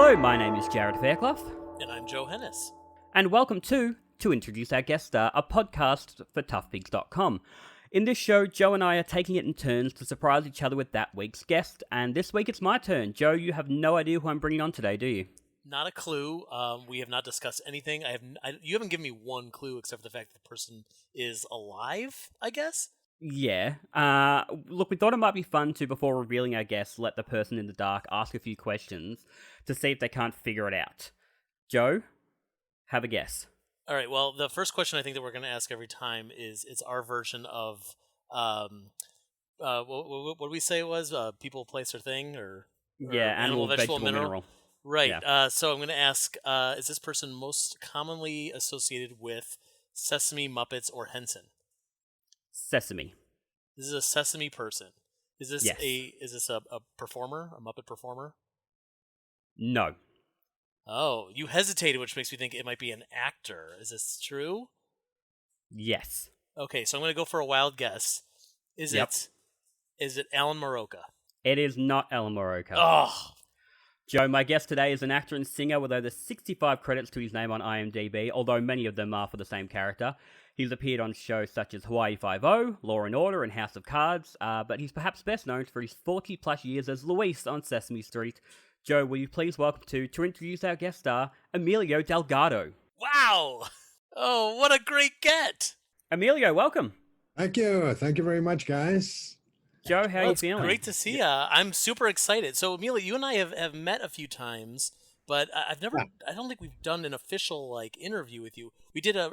Hello, my name is Jarrod Fairclough. And I'm Joe Hennis. And welcome to Introduce Our Guest Star, a podcast for toughpigs.com. In this show, Joe and I are taking it in turns to surprise each other with that week's guest, and this week it's my turn. Joe, you have no idea who I'm bringing on today, do you? Not a clue. We have not discussed anything. You haven't given me one clue except for the fact that the person is alive, I guess? Yeah. Look, we thought it might be fun to, before revealing our guest, let the person in the dark ask a few questions to see if they can't figure it out. Joe, have a guess. All right, well, the first question I think that we're going to ask every time is it's our version of, what did we say it was? People, place, or thing? Or animal, vegetable, mineral. Right, Yeah. so I'm going to ask, is this person most commonly associated with Sesame, Muppets, or Henson? Sesame. This is a Sesame person. Is this Yes. a performer, a Muppet performer? No. Oh, you hesitated, which makes me think it might be an actor. Is this true? Yes. Okay, so I'm going to go for a wild guess. Is it Alan Moroka? It is not Alan Moroka. Oh, Joe, my guest today is an actor and singer with over 65 credits to his name on IMDb, although many of them are for the same character. He's appeared on shows such as Hawaii Five-0, Law & Order, and House of Cards, but he's perhaps best known for his 40-plus years as Luis on Sesame Street. Joe, will you please welcome to introduce our guest star, Emilio Delgado. wow! Oh, what a great get! Emilio, welcome. Thank you. Thank you very much, guys. Joe, how are you It's feeling? great to see you. I'm super excited. So, Emilio, you and I have met a few times, but I don't think we've done an official interview with you. We did a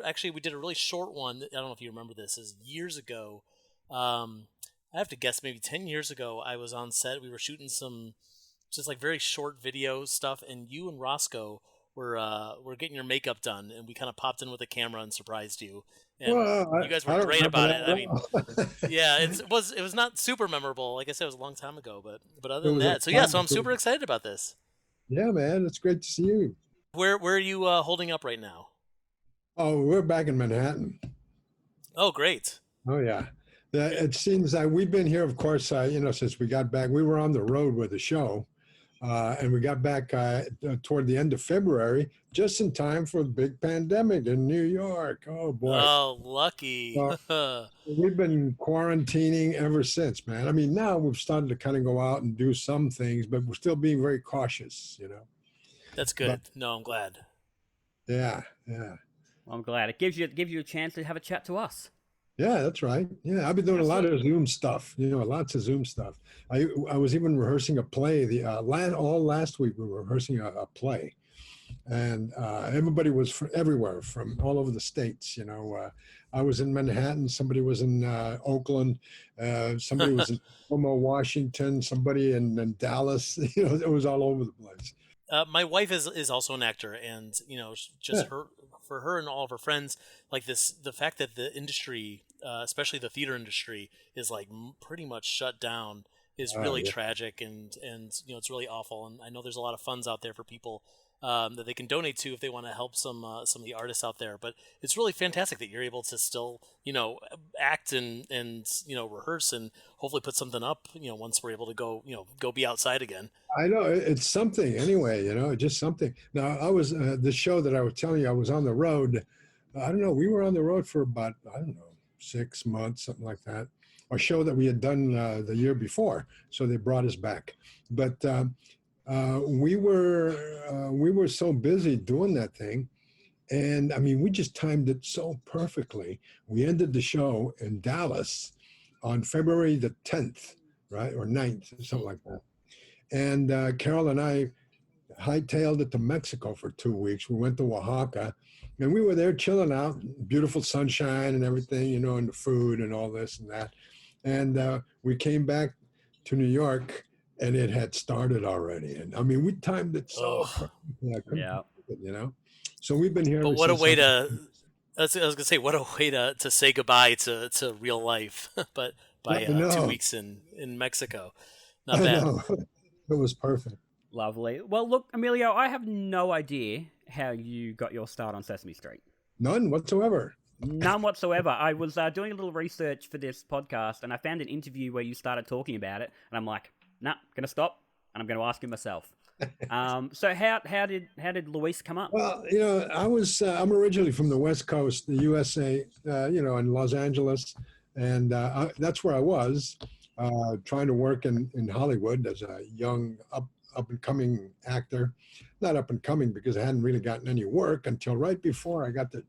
really short one. I don't know if you remember this. Is years ago. I have to guess maybe 10 years ago. I was on set. We were shooting some just very short video stuff, and you and Roscoe were getting your makeup done, and we kind of popped in with a camera and surprised you. And you guys were great about it. I mean, yeah, it was not super memorable. Like I said, it was a long time ago, but other than that, so I'm super excited about this. Yeah, man, it's great to see you. Where are you holding up right now? Oh, we're back in Manhattan. Oh, great. Oh, yeah. It seems that we've been here, of course, since we got back. We were on the road with the show, and we got back toward the end of February, just in time for the big pandemic in New York. Oh, boy. Oh, lucky. We've been quarantining ever since, man. I mean, now we've started to kind of go out and do some things, but we're still being very cautious, That's good. I'm glad. Yeah. I'm glad. It gives you a chance to have a chat to us. Yeah, that's right. Yeah, I've been doing a lot of Zoom stuff. Lots of Zoom stuff. I was even rehearsing a play. All last week we were rehearsing a play, and everybody was from everywhere, from all over the states. I was in Manhattan. Somebody was in Oakland. Somebody was in Tacoma, Washington. Somebody in Dallas. It was all over the place. My wife is also an actor, and for her and all of her friends, the fact that the industry, especially the theater industry, is pretty much shut down is really tragic, and it's really awful. And I know there's a lot of funds out there for people that they can donate to if they want to help some of the artists out there. But it's really fantastic that you're able to still act and rehearse and hopefully put something up once we're able to go be outside again. I know it's something anyway, just something. Now I was the show that I was telling you I was on the road. I don't know. We were on the road for about 6 months, something like that. A show that we had done the year before, so they brought us back. But we were so busy doing that thing, and I mean we just timed it so perfectly. We ended the show in Dallas on February the 10th, right, or 9th, something like that. And Carol and I hightailed it to Mexico for 2 weeks. We went to Oaxaca, and we were there chilling out, beautiful sunshine and everything, and the food and all this and that. And we came back to New York, and it had started already. And I mean, we timed it so perfectly. So we've been here. But what a way to! I was gonna say, what a way to say goodbye to real life. But by 2 weeks in Mexico, not bad. It was perfect. Lovely. Well, look, Emilio, I have no idea how you got your start on Sesame Street. None whatsoever. None whatsoever. I was doing a little research for this podcast, and I found an interview where you started talking about it, and I'm like, nah, I'm going to stop, and I'm going to ask you myself. So how did Luis come up? Well, I'm originally from the West Coast, the USA, in Los Angeles, and that's where I was trying to work in Hollywood as a young up and coming actor. Not up and coming because I hadn't really gotten any work until right before I got the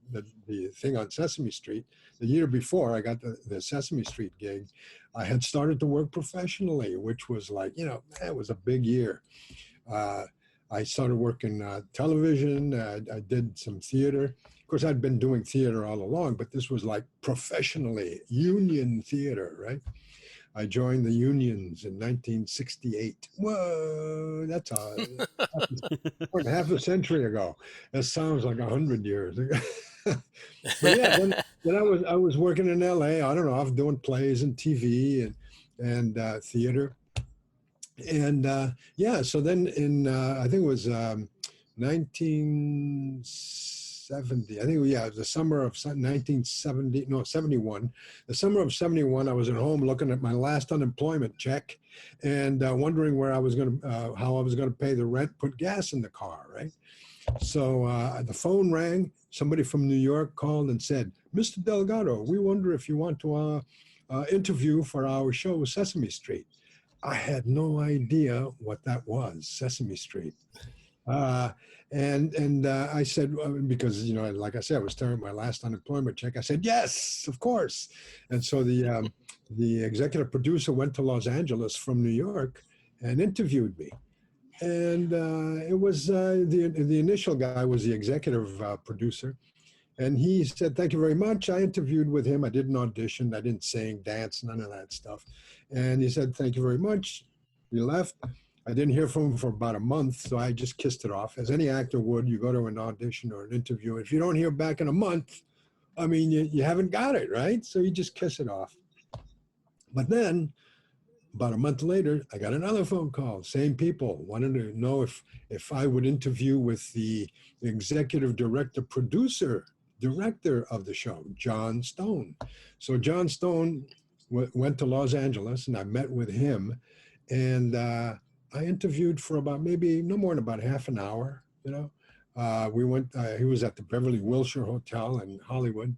thing on Sesame Street. The year before I got the Sesame Street gig, I had started to work professionally, which was like, it was a big year. Uh, I started working television. I did some theater. Of course, I'd been doing theater all along, but this was like professionally union theater, right? I joined the unions in 1968. Whoa, that's more than half a century ago. That sounds like 100 years ago. But yeah, then I was working in LA. I don't know. I was doing plays and TV and theater. And yeah, so then in I think it was 1970. I think yeah, the summer of 1970. No, 71. The summer of 71. I was at home looking at my last unemployment check, and wondering where I was going to how I was going to pay the rent, put gas in the car, right? So the phone rang. Somebody from New York called and said, "Mr. Delgado, we wonder if you want to interview for our show Sesame Street." I had no idea what that was, Sesame Street. And I said, because, like I said, I was staring at my last unemployment check. I said, yes, of course. And so the executive producer went to Los Angeles from New York and interviewed me. And it was the initial guy was the executive producer. And he said, thank you very much. I interviewed with him. I didn't audition. I didn't sing, dance, none of that stuff. And he said, thank you very much. We left. I didn't hear from him for about a month, so I just kissed it off. As any actor would, you go to an audition or an interview. If you don't hear back in a month, I mean, you haven't got it, right? So you just kiss it off. But then about a month later, I got another phone call. Same people wanted to know if I would interview with the executive director of the show, John Stone. So John Stone went to Los Angeles, and I met with him, and I interviewed for about maybe no more than about half an hour. We went. He was at the Beverly Wilshire Hotel in Hollywood,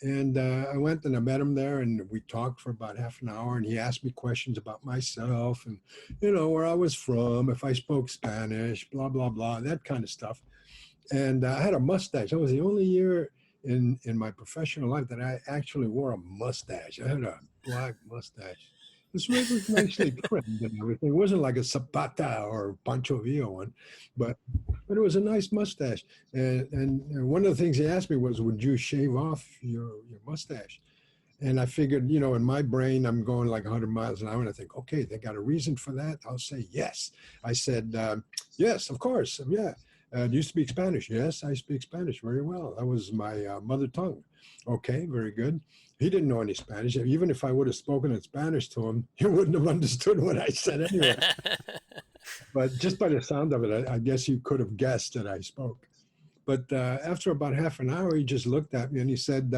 and I went and I met him there, and we talked for about half an hour. And he asked me questions about myself, and where I was from, if I spoke Spanish, blah blah blah, that kind of stuff. And I had a mustache. That was the only year in my professional life that I actually wore a mustache. I had a black mustache. This was nicely trimmed and everything. It wasn't like a Zapata or Pancho Villa one, but it was a nice mustache. And one of the things he asked me was, would you shave off your mustache? And I figured, in my brain, I'm going like 100 miles an hour. And I think, okay, they got a reason for that. I'll say yes. I said, yes, of course. Yeah. Do you speak Spanish? Yes, I speak Spanish very well. That was my mother tongue. Okay, very good. He didn't know any Spanish. Even if I would have spoken in Spanish to him, he wouldn't have understood what I said anyway. But just by the sound of it, I guess you could have guessed that I spoke. But after about half an hour, he just looked at me and he said,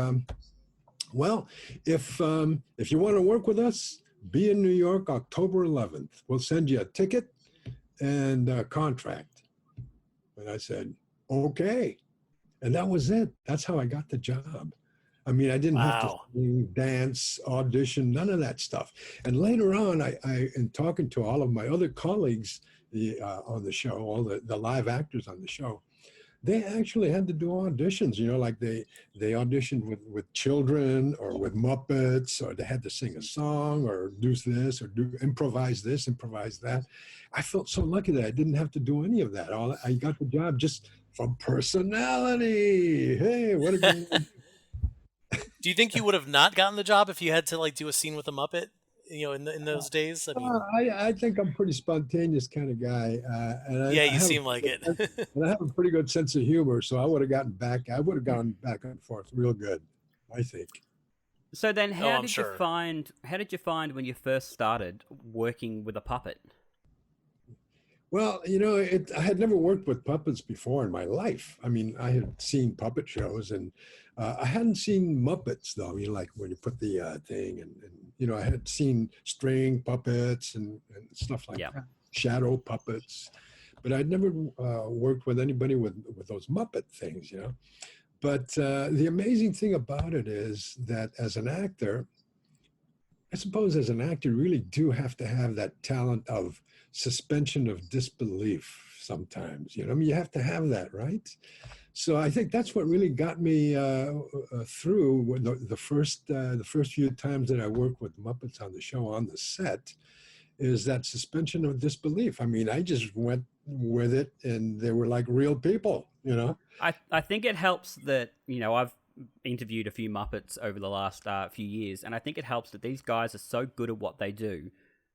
well, if you want to work with us, be in New York October 11th. We'll send you a ticket and a contract. And I said, okay. And that was it. That's how I got the job. I mean, I didn't have to sing, dance, audition, none of that stuff. And later on, I in talking to all of my other colleagues on the show, all the live actors on the show, they actually had to do auditions, like they auditioned with children or with Muppets, or they had to sing a song or do this or improvise this, improvise that. I felt so lucky that I didn't have to do any of that. I got the job just from personality. Hey, what a good Do you think you would have not gotten the job if you had to do a scene with a Muppet? In those days. I mean, I think I'm a pretty spontaneous kind of guy, and you seem like it. And I have a pretty good sense of humor, so I would have gone back and forth real good, I think. So then, how did you find when you first started working with a puppet? Well, I had never worked with puppets before in my life. I mean, I had seen puppet shows, and I hadn't seen Muppets, though. Like when you put the thing, and I had seen string puppets and stuff like that, shadow puppets. but I'd never worked with anybody with those Muppet things, But the amazing thing about it is that as an actor, I suppose as an actor, you really do have to have that talent of suspension of disbelief sometimes. I mean, you have to have that, right? So I think that's what really got me through the first few times that I worked with Muppets on the show on the set, is that suspension of disbelief. I mean, I just went with it, and they were like real people. I think it helps that, I've interviewed a few Muppets over the last few years, and I think it helps that these guys are so good at what they do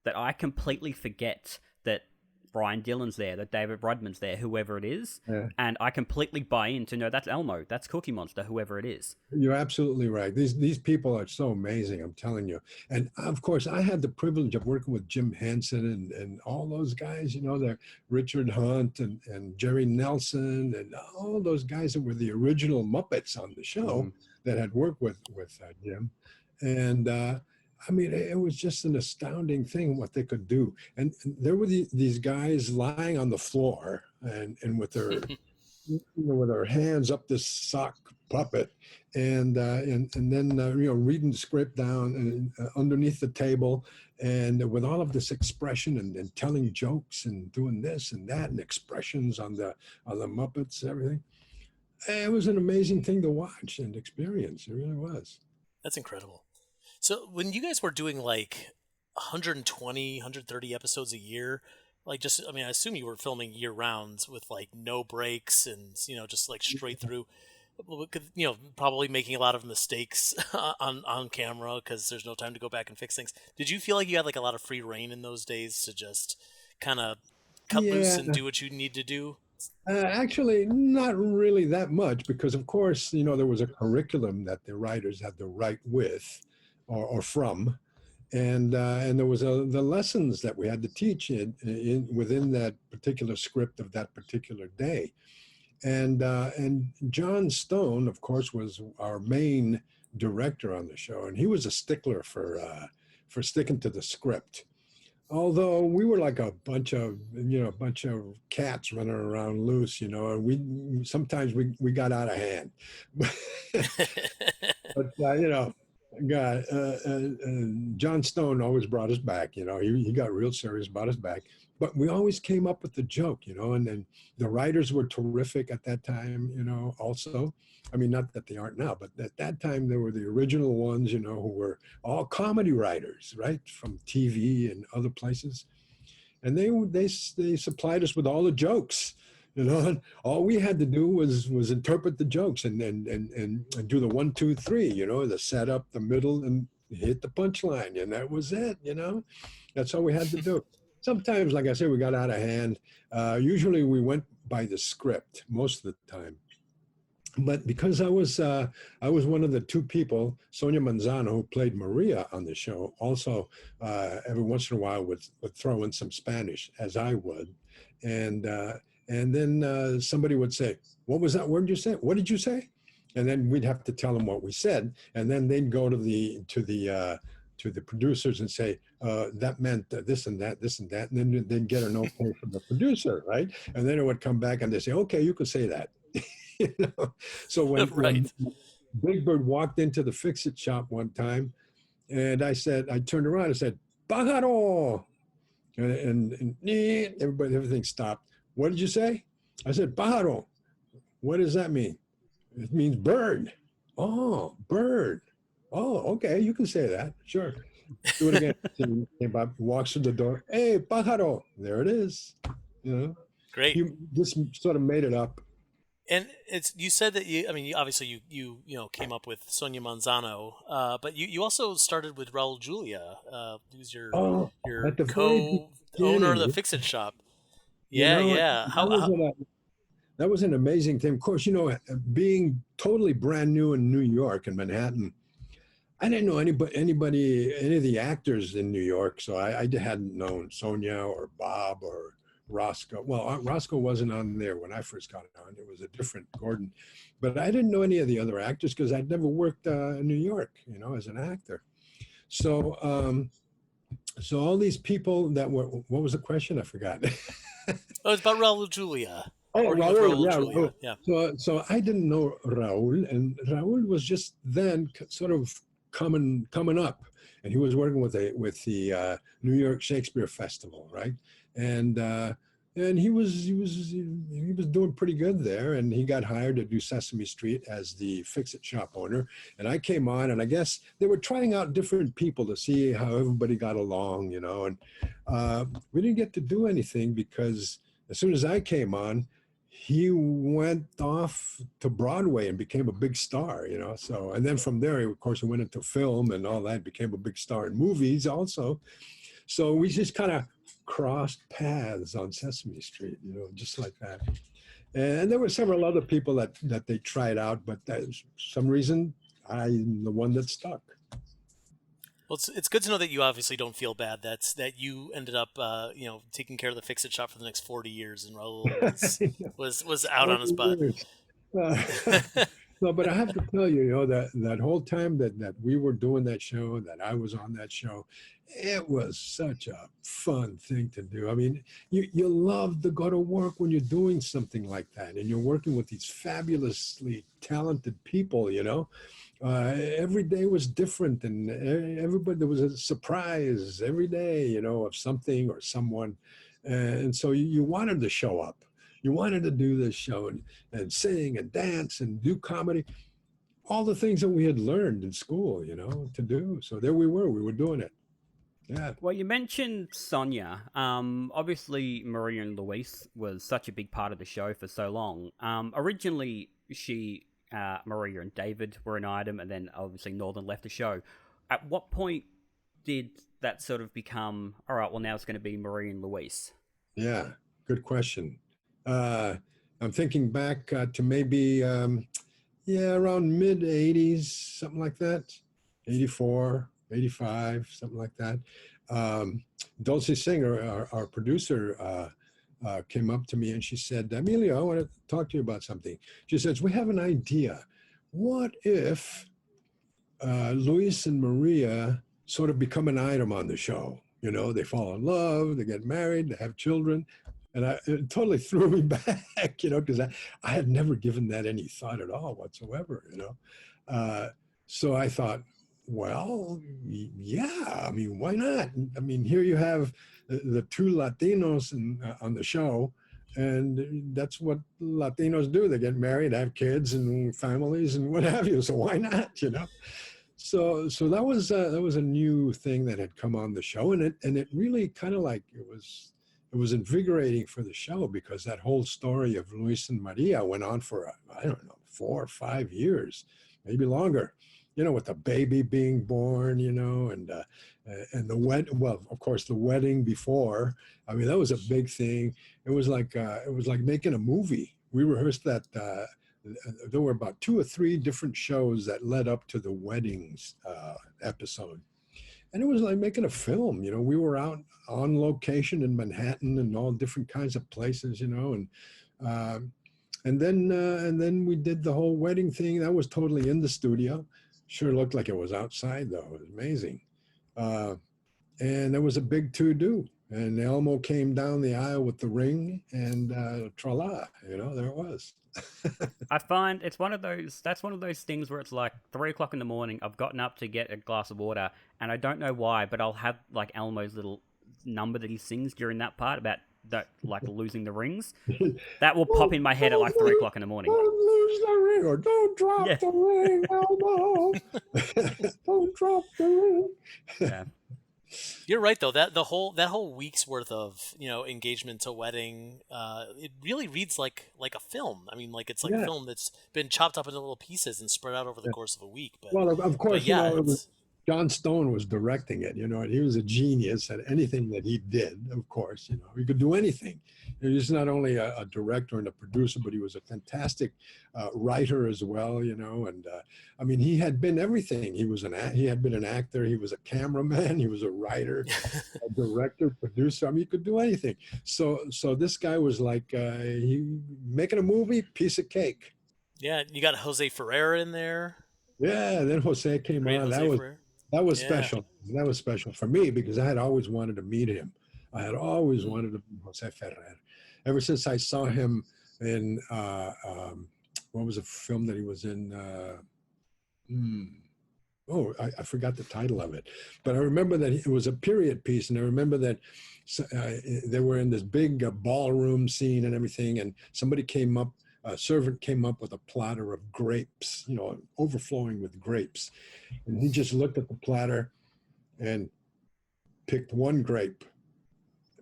that I completely forget that Brian Dillon's there, that David Rudman's there, whoever it is, and I completely buy into, no, that's Elmo, that's Cookie Monster, whoever it is. You're absolutely right. These people are so amazing, I'm telling you. And of course, I had the privilege of working with Jim Henson and all those guys, they're Richard Hunt and Jerry Nelson and all those guys that were the original Muppets on the show that had worked with Jim. And I mean, it was just an astounding thing what they could do. And there were these guys lying on the floor and with their with their hands up this sock puppet, and then reading the script down and underneath the table, and with all of this expression and telling jokes and doing this and that and expressions on the Muppets and everything. It was an amazing thing to watch and experience. It really was. That's incredible. So when you guys were doing like 120, 130 episodes a year, I assume you were filming year rounds with like no breaks and, just like straight through, probably making a lot of mistakes on camera because there's no time to go back and fix things. Did you feel like you had like a lot of free reign in those days to just kind of cut loose and do what you need to do? Actually, not really that much, because of course, there was a curriculum that the writers had to write with or from. And there was the lessons that we had to teach within that particular script of that particular day. And John Stone, of course, was our main director on the show, and he was a stickler for sticking to the script. Although we were like a bunch of cats running around loose, and we sometimes got out of hand. But God, John Stone always brought us back. He got real serious, brought us back. But we always came up with the joke, and then the writers were terrific at that time, also. I mean, not that they aren't now, but at that time, they were the original ones, who were all comedy writers, right, from TV and other places. And they supplied us with all the jokes. And all we had to do was interpret the jokes and do the 1, 2, 3, the setup, the middle, and hit the punchline, and that was it. That's all we had to do. Sometimes, like I said, we got out of hand. Usually, we went by the script most of the time. But because I was one of the two people, Sonia Manzano, who played Maria on the show, also every once in a while would throw in some Spanish, as I would, and then somebody would say, "What was that word you said? What did you say?" And then we'd have to tell them what we said, and then they'd go to the producers and say, "That meant this and that, and then they'd get an okay from the producer, right? And then it would come back and they say, "Okay, you can say that." So when Big Bird walked into the Fix-It shop one time, and I turned around and said, "Pájaro," and everything stopped. "What did you say?" I said, "Pájaro." "What does that mean?" "It means bird." "Oh, bird. Oh, okay, you can say that. Sure." Do it again. He came up, walks through the door. "Hey, pájaro." There it is. Great. He just sort of made it up. And you said that obviously you came up with Sonia Manzano, but you also started with Raul Julia, who's your co-owner of the Fix-It shop. Yeah. That was an amazing thing. Of course, being totally brand new in New York and Manhattan, I didn't know any of the actors in New York, so I hadn't known Sonia or Bob or Roscoe. Well, Roscoe wasn't on there when I first got on. It was a different Gordon. But I didn't know any of the other actors because I'd never worked in New York, as an actor. So So all these people that were, what was the question? I forgot. Oh, it's about Raul Julia. Oh, Working with Raul, Raul yeah, Julia. Raul. Yeah. So I didn't know Raul, and Raul was just then sort of coming up, and he was working with the New York Shakespeare Festival, right? And he was doing pretty good there, and he got hired to do Sesame Street as the fix-it shop owner. And I came on, and I guess they were trying out different people to see how everybody got along, you know. And we didn't get to do anything because as soon as I came on, he went off to Broadway and became a big star, you know. So, and then from there, of course, he went into film and all that, became a big star in movies also. So we just kind of crossed paths on Sesame Street, you know, just like that. And there were several other people that they tried out, but there's some reason I'm the one that stuck. Well, it's good to know that you obviously don't feel bad. That you ended up, taking care of the fix-it shop for the next 40 years, and Raul was out on his butt. No, but I have to tell you, you know, that whole time that we were doing that show, that I was on that show, it was such a fun thing to do. I mean, you love to go to work when you're doing something like that, and you're working with these fabulously talented people, you know. Every day was different, and everybody, there was a surprise every day, you know, of something or someone. And so you wanted to show up. You wanted to do this show and sing and dance and do comedy, all the things that we had learned in school, you know, to do. So there we were doing it. Yeah. Well, you mentioned Sonia. Obviously, Maria and Luis was such a big part of the show for so long. Originally, Maria and David were an item, and then obviously Northern left the show. At what point did that sort of become, all right, well, now it's going to be Maria and Luis? Yeah, good question. I'm thinking back to maybe, around mid 80s, something like that, 84, 85, something like that. Dulce Singer, our producer, came up to me and she said, Emilio, I want to talk to you about something. She says, we have an idea. What if Luis and Maria sort of become an item on the show? You know, they fall in love, they get married, they have children. And it totally threw me back, you know, because I had never given that any thought at all whatsoever, you know. So I thought, well, yeah, I mean, why not? I mean, here you have the two Latinos on the show, and that's what Latinos do. They get married, have kids and families and what have you. So why not, you know? So that was a new thing that had come on the show, and it really kind of like it was invigorating for the show because that whole story of Luis and Maria went on for, I don't know, 4 or 5 years, maybe longer, you know, with the baby being born, you know, and well, of course, the wedding before. I mean, that was a big thing. It was like making a movie. We rehearsed that. There were about 2 or 3 different shows that led up to the weddings episode. And it was like making a film, you know. We were out on location in Manhattan and all different kinds of places, you know, and then we did the whole wedding thing. That was totally in the studio. Sure looked like it was outside though. It was amazing. And there was a big to-do. And Elmo came down the aisle with the ring, and tra-la, you know, there it was. I find that's one of those things where it's like 3 o'clock in the morning. I've gotten up to get a glass of water, and I don't know why, but I'll have like Elmo's little number that he sings during that part about that, like losing the rings. That will pop in my head at like 3 o'clock in the morning. Don't lose the ring, or don't drop the ring, Elmo. Don't drop the ring. Yeah. You're right though. That whole week's worth of engagement to wedding, it really reads like a film. I mean, like it's like a film that's been chopped up into little pieces and spread out over the course of a week. But well, of course, yeah, it was John Stone was directing it, you know, and he was a genius at anything that he did. Of course, you know, he could do anything. He was not only a director and a producer, but he was a fantastic writer as well, you know. And I mean, he had been everything. He had been an actor. He was a cameraman. He was a writer, a director, producer. I mean, he could do anything. So this guy was like he making a movie, piece of cake. Yeah, you got Jose Ferrer in there. Yeah, then Jose came on. That was. That was Yeah. special. That was special for me because I had always wanted to meet him. I had always Mm. wanted to meet Jose Ferrer. Ever since I saw him in what was a film that he was in? Hmm, oh, I forgot the title of it, but I remember that it was a period piece, and I remember that they were in this big ballroom scene and everything, and somebody came up, a servant came up with a platter of grapes, overflowing with grapes, and he just looked at the platter and picked one grape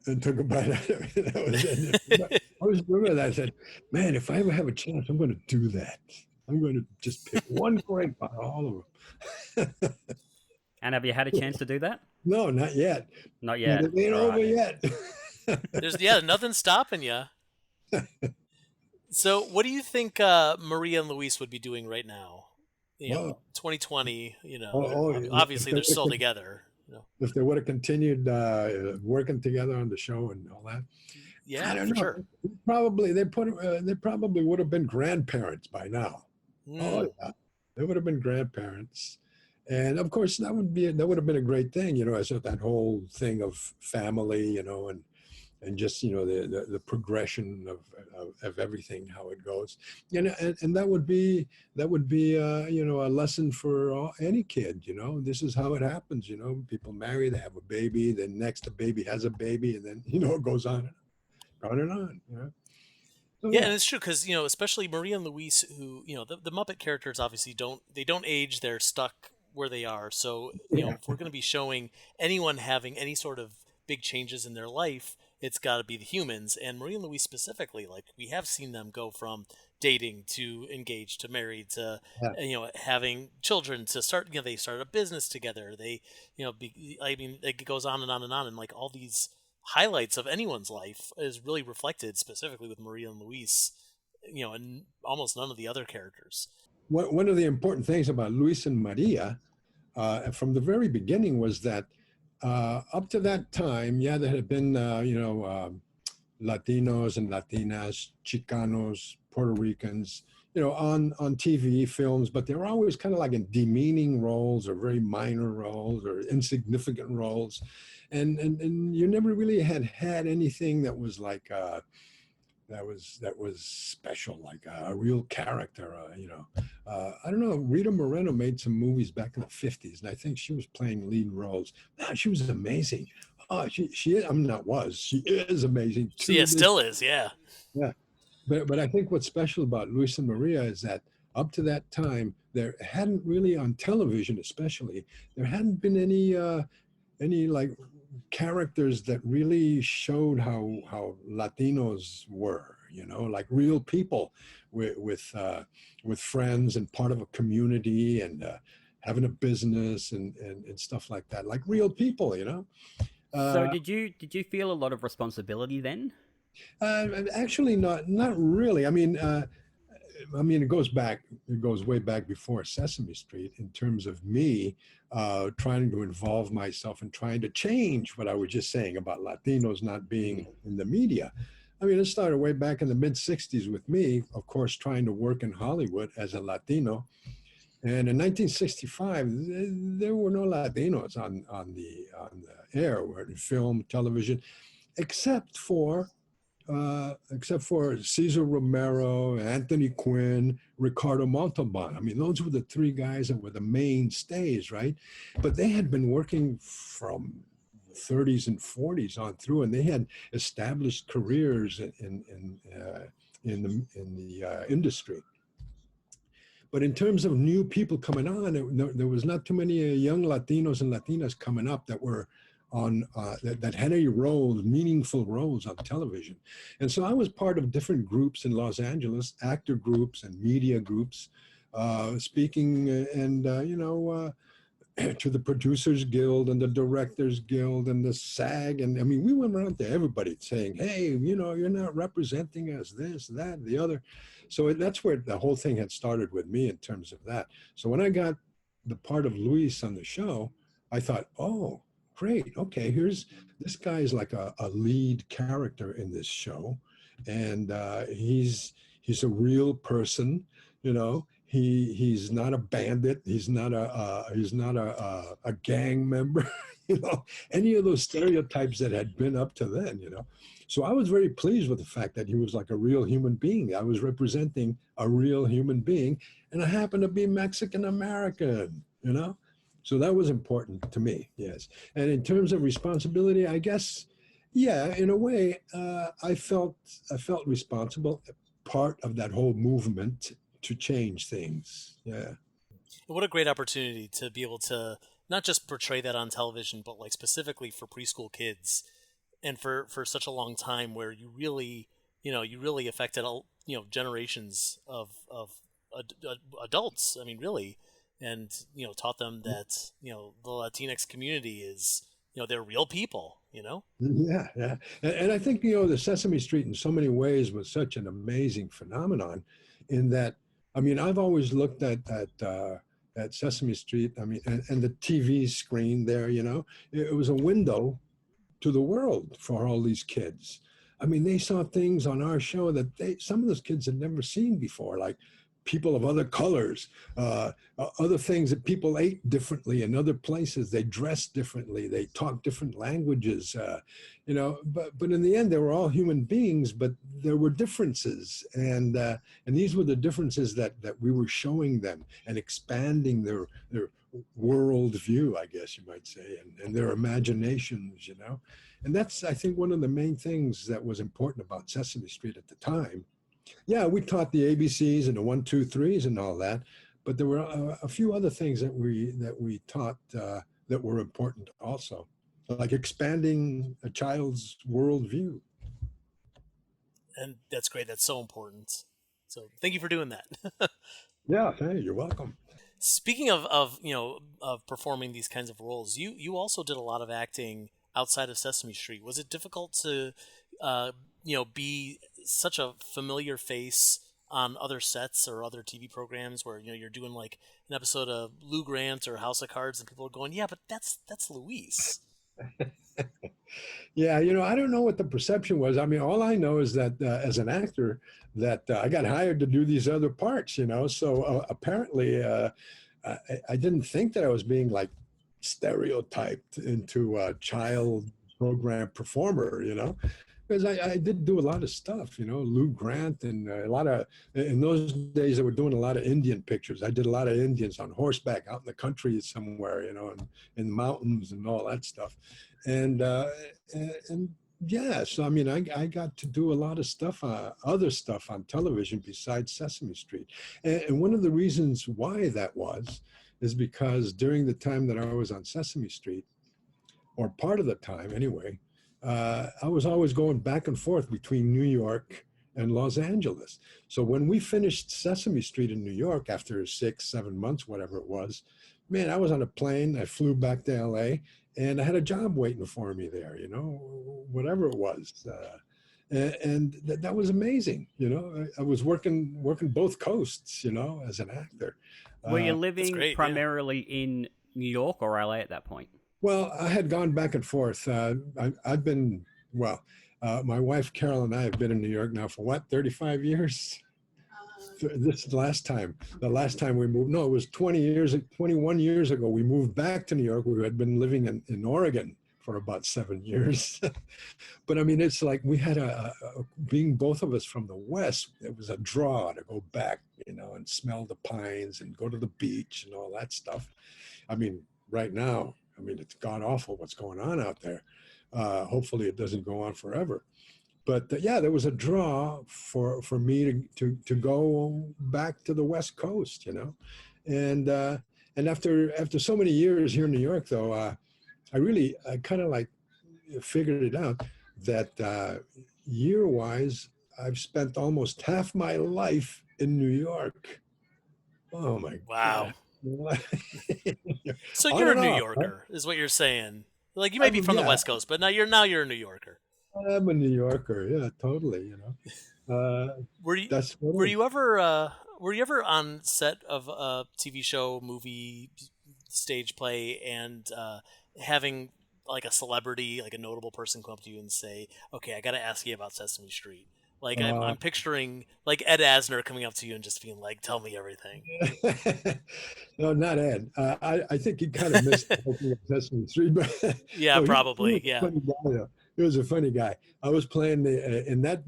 and took a bite out of it. That was it. I always remember that. I said, man, if I ever have a chance, I'm going to do that. I'm going to just pick one grape out of all of them. And have you had a chance to do that? No, not yet. Not But yet. it ain't All over right. yet. There's nothing stopping you. So, what do you think Maria and Luis would be doing right now? Well, 2020. if Obviously they they're would still have, together. if they would have continued working together on the show and all that, I Yeah, don't for know. sure. They probably would have been grandparents by now. Oh Mm. yeah, they would have been grandparents, and of course that would have been a great thing, as that whole thing of family, and just the progression of everything, how it goes, and that would be a lesson for any kid. This is how it happens. People marry, they have a baby, then next the baby has a baby, and then it goes on and on. So Yeah, yeah, and it's true because especially Maria and Luis, who the Muppet characters obviously don't age; they're stuck where they are. So yeah, if we're going to be showing anyone having any sort of big changes in their life, it's got to be the humans. And Maria and Luis specifically, like we have seen them go from dating to engaged to married to yeah. having children to start. They started a business together. They I mean it goes on and on and on, and like all these highlights of anyone's life is really reflected specifically with Maria and Luis, and almost none of the other characters. One of the important things about Luis and Maria from the very beginning was that up to that time, yeah, there had been, Latinos and Latinas, Chicanos, Puerto Ricans, on TV films, but they were always kind of like in demeaning roles or very minor roles or insignificant roles. And you never really had anything that was like, that was special, like a real character. I don't know. Rita Moreno made some movies back in the '50s, and I think she was playing lead roles. Man, she was amazing. Oh, she is. I'm not was. She is amazing So yeah, to this. still is, yeah. Yeah, but I think what's special about Luis and Maria is that up to that time, there hadn't really on television, especially, there hadn't been any like characters that really showed how Latinos were, like real people with friends and part of a community and having a business and stuff like that, like real people. So Uh, did you feel a lot of responsibility then? Actually, not really. I mean, it goes way back before Sesame Street in terms of me trying to involve myself and trying to change what I was just saying about Latinos not being in the media. I mean, it started way back in the mid '60s with me, of course, trying to work in Hollywood as a Latino. And in 1965, there were no Latinos on the air, or in film, television, except for Cesar Romero, Anthony Quinn, Ricardo Montalban. I mean, those were the three guys that were the mainstays, right? But they had been working from the '30s and '40s on through, and they had established careers in the industry. But in terms of new people coming on, there was not too many young Latinos and Latinas coming up that were that had any roles, meaningful roles on television. And so I was part of different groups in Los Angeles, actor groups and media groups, speaking to the Producers Guild and the Directors Guild and the SAG. And I mean, we went around to everybody saying, hey, you're not representing us, this, that, the other. So that's where the whole thing had started with me in terms of that. So when I got the part of Luis on the show, I thought, oh, great. Okay, this guy is like a lead character in this show. And he's a real person, He's not a bandit. He's not a gang member. Any of those stereotypes that had been up to then. So I was very pleased with the fact that he was like a real human being. I was representing a real human being, and I happened to be Mexican American. So that was important to me. Yes, and in terms of responsibility, I guess, yeah, in a way, I felt responsible, part of that whole movement to change things. Yeah. What a great opportunity to be able to not just portray that on television, but like specifically for preschool kids, and for such a long time where you really affected generations of adults. I mean, really, and taught them that the Latinx community is they're real people. Yeah, yeah. And I think, the Sesame Street in so many ways was such an amazing phenomenon in that, I mean, I've always looked at Sesame Street, I mean, and the TV screen there, it was a window to the world for all these kids. I mean, they saw things on our show that some of those kids had never seen before, like people of other colors, other things that people ate differently in other places. They dressed differently. They talked different languages. But in the end, they were all human beings. But there were differences, and these were the differences that we were showing them and expanding their world view, I guess you might say, and their imaginations. And that's, I think, one of the main things that was important about Sesame Street at the time. Yeah, we taught the ABCs and the 1, 2, 3s and all that, but there were a few other things that we taught that were important also, like expanding a child's worldview. And that's great. That's so important. So thank you for doing that. Yeah, hey, you're welcome. Speaking of performing these kinds of roles, you also did a lot of acting outside of Sesame Street. Was it difficult to be such a familiar face on other sets or other TV programs where you're doing like an episode of Lou Grant or House of Cards and people are going, yeah, but that's Luis. Yeah, I don't know what the perception was. I mean, all I know is that as an actor, that I got hired to do these other parts. So apparently, I didn't think that I was being like stereotyped into a child program performer. Because I did do a lot of stuff. Lou Grant, and a lot of, in those days they were doing a lot of Indian pictures. I did a lot of Indians on horseback out in the country somewhere, and in the mountains and all that stuff. And yeah, so I mean, I got to do a lot of stuff, other stuff on television besides Sesame Street. And one of the reasons why that was is because during the time that I was on Sesame Street, or part of the time anyway, I was always going back and forth between New York and Los Angeles. So when we finished Sesame Street in New York after 6, 7 months, whatever it was, man, I was on a plane. I flew back to LA, and I had a job waiting for me there, whatever it was. And that was amazing. I was working both coasts, as an actor. Were you That's living great, yeah. primarily in New York or LA at that point? Well, I had gone back and forth. I've been, my wife Carol and I have been in New York now for 35 years? This is the last time we moved. No, it was 21 years ago. We moved back to New York. We had been living in Oregon for about 7 years. But I mean, it's like we had being both of us from the West, it was a draw to go back, and smell the pines and go to the beach and all that stuff. I mean, right now, it's god awful what's going on out there. Hopefully it doesn't go on forever. But yeah, there was a draw for me to go back to the West Coast, and after so many years here in New York, though, I kind of like figured it out that year-wise, I've spent almost half my life in New York. Oh my Wow. God. So On you're a and New off, Yorker, is what you're saying. Like you might be from the yeah. West Coast, but now you're a New Yorker. I'm a New Yorker. Yeah, totally. Were you That's what were it is. you ever on set of a TV show, movie, stage play, and having like a celebrity, like a notable person, come up to you and say, "Okay, I got to ask you about Sesame Street," Like Uh, I'm picturing like Ed Asner coming up to you and just being like, "Tell me everything." no, not Ed. I think he kind of missed the whole thing of Sesame Street, but Yeah, no, he probably. was a Yeah. funny guy. Though. He was a funny guy. I was playing in that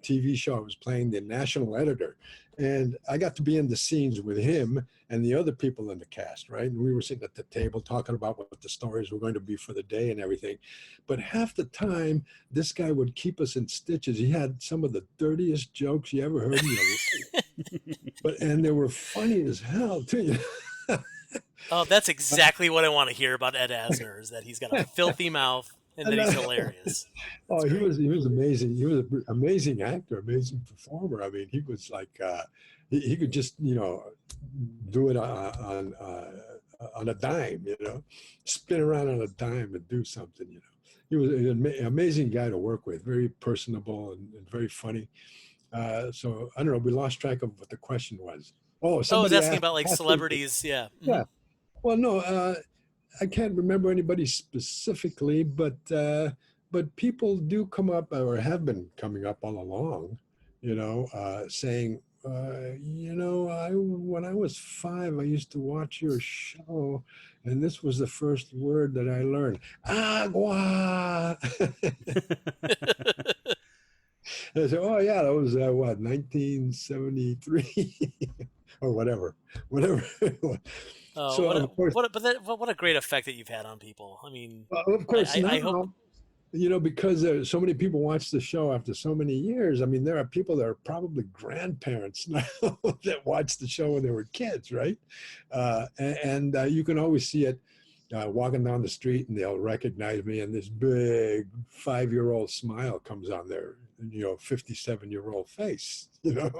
TV show. I was playing the national editor, and I got to be in the scenes with him and the other people in the cast. Right, and we were sitting at the table talking about what the stories were going to be for the day and everything. But half the time, this guy would keep us in stitches. He had some of the dirtiest jokes you ever heard in your and they were funny as hell too. Oh, that's exactly what I want to hear about Ed Asner, is that he's got a filthy mouth and that he's hilarious. That's Oh, great. he was amazing. He was an amazing actor, amazing performer. I mean, he was like he could just do it on a dime, spin around on a dime and do something. He was an amazing guy to work with, very personable and very funny. So I don't know. We lost track of what the question was. Oh, Oh, I was somebody asking about like asked celebrities. Yeah. yeah. Well, no, I can't remember anybody specifically, but people do come up or have been coming up all along, saying, when I was 5, I used to watch your show, and this was the first word that I learned, agua. And I said, oh yeah, that was what 1973 or whatever. It was. Oh, So of course, what a great effect that you've had on people. I mean, of course I hope. now, because so many people watch the show after so many years. I mean, there are people that are probably grandparents now that watched the show when they were kids, right? And you can always see it walking down the street, and they'll recognize me, and this big 5-year-old smile comes on their 57-year-old face. So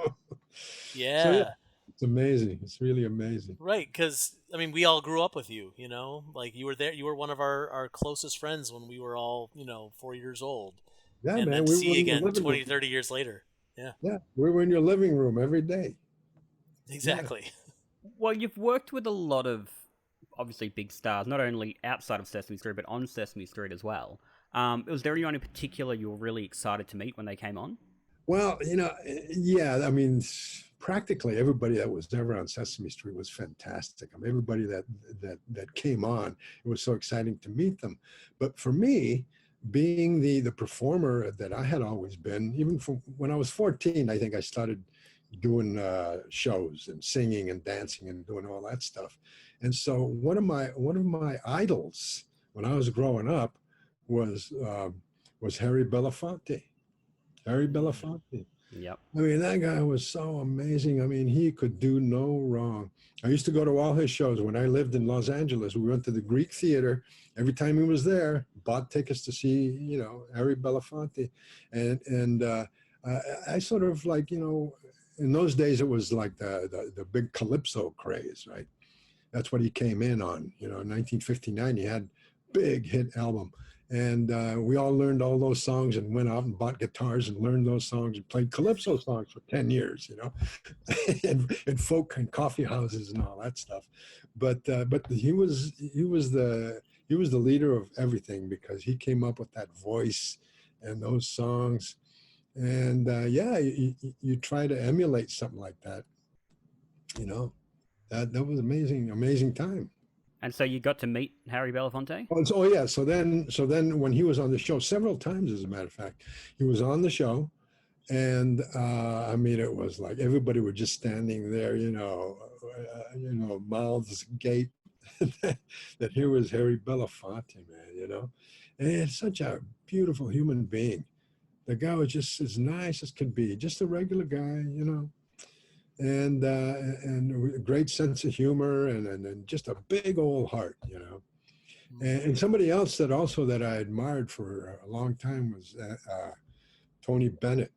yeah, Yeah. it's amazing. It's really amazing. Right, because I mean, we all grew up with you. Like you were there. You were one of our closest friends when we were all 4 years old, Yeah, and man, then to we see were you in your again living 20, room. 30 years later. Yeah, Yeah, we were in your living room every day. Yeah. exactly. Well, you've worked with a lot of obviously big stars, not only outside of Sesame Street, but on Sesame Street as well. Was there anyone in particular you were really excited to meet when they came on? Well, yeah, I mean, practically everybody that was ever on Sesame Street was fantastic. I mean, everybody that came on, it was so exciting to meet them. But for me, being the performer that I had always been, even from when I was 14, I think I started doing shows and singing and dancing and doing all that stuff. And so one of my idols when I was growing up was Harry Belafonte. Harry Mm. Belafonte. Yep. I mean, that guy was so amazing. I mean, he could do no wrong. I used to go to all his shows when I lived in Los Angeles. We went to the Greek Theater every time he was there. Bought tickets to see, Harry Belafonte, and I sort of like, in those days it was like the big calypso craze, right? That's what he came in on. In 1959, he had big hit album. And we all learned all those songs and went out and bought guitars and learned those songs and played calypso songs for 10 years, and folk and coffee houses and all that stuff. But he was the leader of everything because he came up with that voice and those songs. And yeah, you try to emulate something like that, you know. That was amazing time. And so you got to meet Harry Belafonte? Oh yeah. So then when he was on the show several times, as a matter of fact, he was on the show, and I mean, it was like everybody were just standing there, mouths agape, that here was Harry Belafonte, man. And it's such a beautiful human being. The guy was just as nice as could be, just a regular guy. And a great sense of humor and just a big old heart. And somebody else that I admired for a long time was Tony Bennett.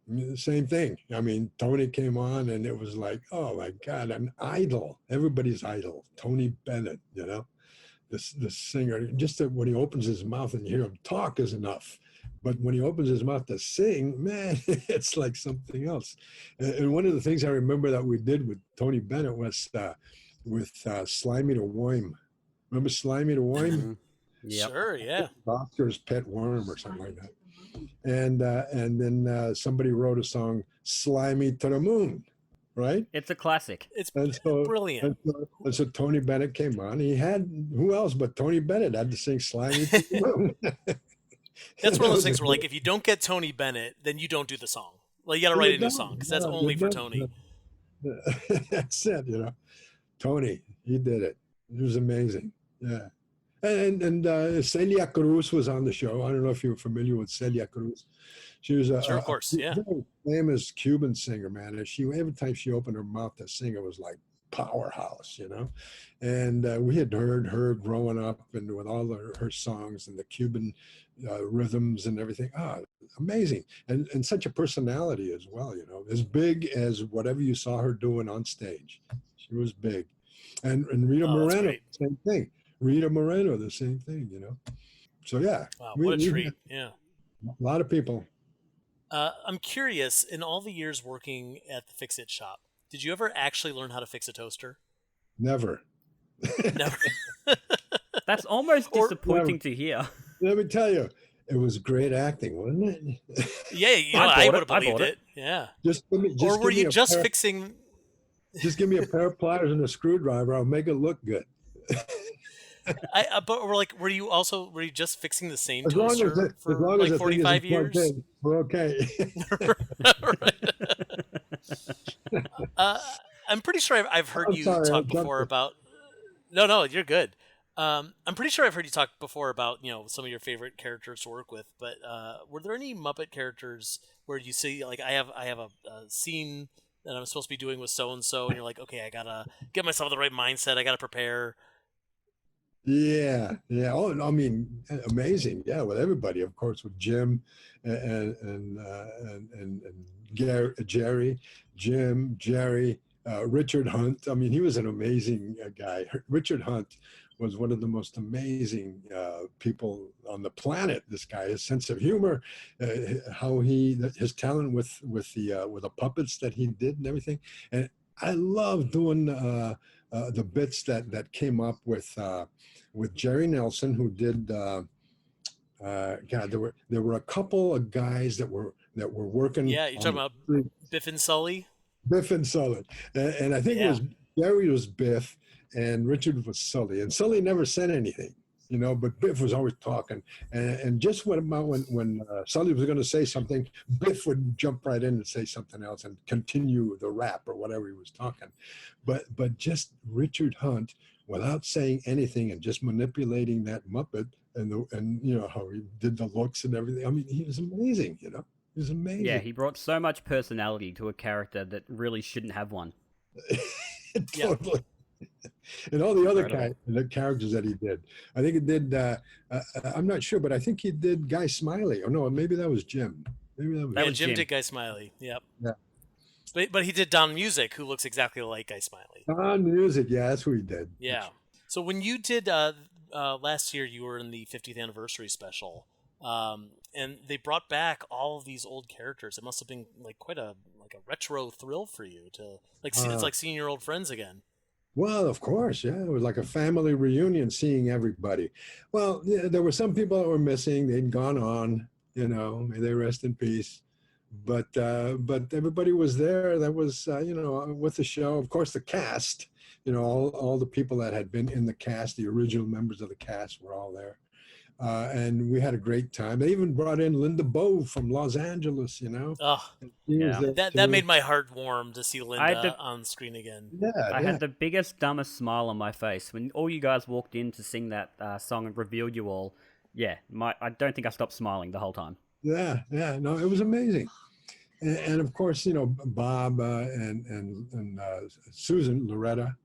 I mean, the same thing. I mean, Tony came on and it was like, oh my God, an idol, everybody's idol, Tony Bennett. The singer. Just that when he opens his mouth and you hear him talk is enough. But when he opens his mouth to sing, man, it's like something else. And one of the things I remember that we did with Tony Bennett was with Slimy the Worm. Remember Slimy the Worm? Mm-hmm. Yep. Sure, yeah. Oscar's pet worm or something like that. and then somebody wrote a song, "Fly Me to the Moon," right? It's a classic. It's And so, brilliant. and so Tony Bennett came on. He had, who else but Tony Bennett had to sing "Fly Me to the Moon." That's one of those things where, like, if you don't get Tony Bennett, then you don't do the song. Like, you got to write a new song because that's only for Tony. That's it, Tony, he did it. It was amazing. Yeah. And Celia Cruz was on the show. I don't know if you're familiar with Celia Cruz. She was Sure, of course, yeah. very famous Cuban singer, man. And every time she opened her mouth to sing, it was like powerhouse, And we had heard her growing up and with all her songs and the Cuban rhythms and everything. Amazing. And such a personality as well, as big as whatever you saw her doing on stage. She was big. And Rita Moreno, same thing. Rita Moreno, the same thing, So yeah. Wow, what a treat. Yeah. A lot of people. I'm curious, in all the years working at the Fix-It shop, did you ever actually learn how to fix a toaster? Never. Never. That's almost disappointing to hear. Let me tell you, it was great acting, wasn't it? Yeah, I would have believed it. Yeah. Or were you just fixing? Just give me a pair of pliers and a screwdriver. I'll make it look good. But were you just fixing the same toaster for like 45 years? In, we're okay. I'm pretty sure I've heard you talk before about. No, you're good. I'm pretty sure I've heard you talk before about some of your favorite characters to work with. But were there any Muppet characters where you see, like, I have a scene that I'm supposed to be doing with so and so, and you're like, okay, I gotta get myself in the right mindset. I gotta prepare. Yeah. Oh, I mean, amazing. Yeah, with everybody, of course, with Jim and Jerry, Jim, Jerry, Richard Hunt. I mean, he was an amazing guy. Richard Hunt was one of the most amazing people on the planet. This guy, his sense of humor, how his talent with the puppets that he did and everything. And I love doing the bits that came up with Jerry Nelson, who did. There were a couple of guys that were working. Yeah, you're talking about Biff and Sully. Biff and Sully, and I think it was Jerry was Biff, and Richard was Sully, and Sully never said anything, but Biff was always talking, and just when Sully was going to say something, Biff would jump right in and say something else and continue the rap or whatever he was talking, but just Richard Hunt, without saying anything and just manipulating that Muppet and how he did the looks and everything. I mean, he was amazing, He was amazing. Yeah, he brought so much personality to a character that really shouldn't have one. Totally. And all the other characters that he did. I think he did, I'm not sure, but I think he did Guy Smiley. Oh, no, maybe that was Jim. Jim did Guy Smiley. Yep. Yeah. But he did Don Music, who looks exactly like Guy Smiley. Don Music, yeah, that's who he did. Yeah. So when you did last year, you were in the 50th anniversary special, and they brought back all of these old characters. It must have been like quite a retro thrill for you to it's like seeing your old friends again. Well, of course, yeah. It was like a family reunion, seeing everybody. Well, yeah, there were some people that were missing. They'd gone on, may they rest in peace. But everybody was there. That was, with the show. Of course, the cast, all the people that had been in the cast, the original members of the cast were all there. And we had a great time. They even brought in Linda Bove from Los Angeles, Oh, yeah. That made my heart warm to see Linda on screen again. Yeah, I had the biggest, dumbest smile on my face when all you guys walked in to sing that song and revealed you all. Yeah, I don't think I stopped smiling the whole time. Yeah. No, it was amazing. And of course, Bob and Susan, Loretta